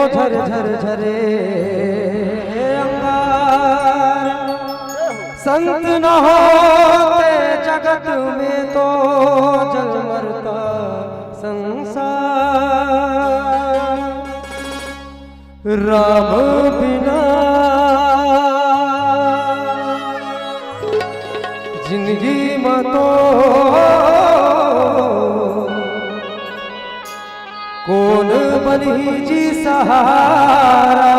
झर झर झरे अंगार। संत न होते जगत में तो जल मरता संसार। राम बिना जिंदगी में तो कौन बनी जी सहारा।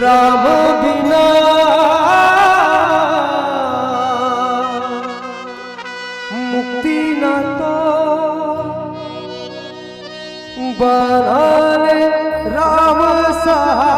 राम बिना मुक्ति न तो बना ले राम सहारा।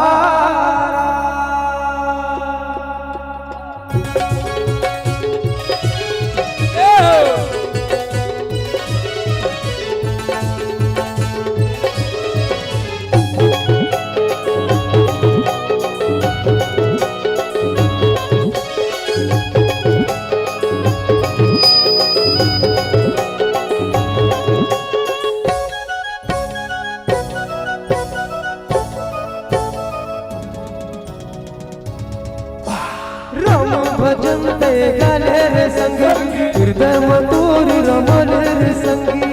राम भजन ते गाले रे संगी, हृदय मधुर रमन रे संगी।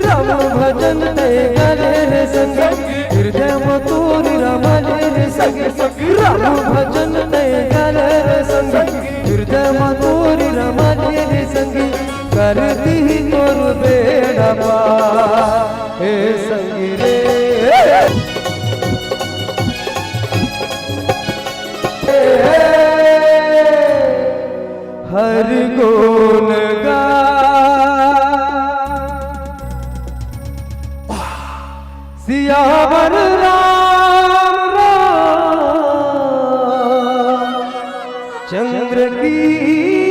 राम भजन ते गाले रे संगी, हृदय मधुर रमन रे संगी। राम भजन ते गाले रे संगी, हृदय मधुर रमन रे संगी। कर दी तोर बेड़ा पार हे संगी रे। हर गुण गा सियावर राम राम चंद्र की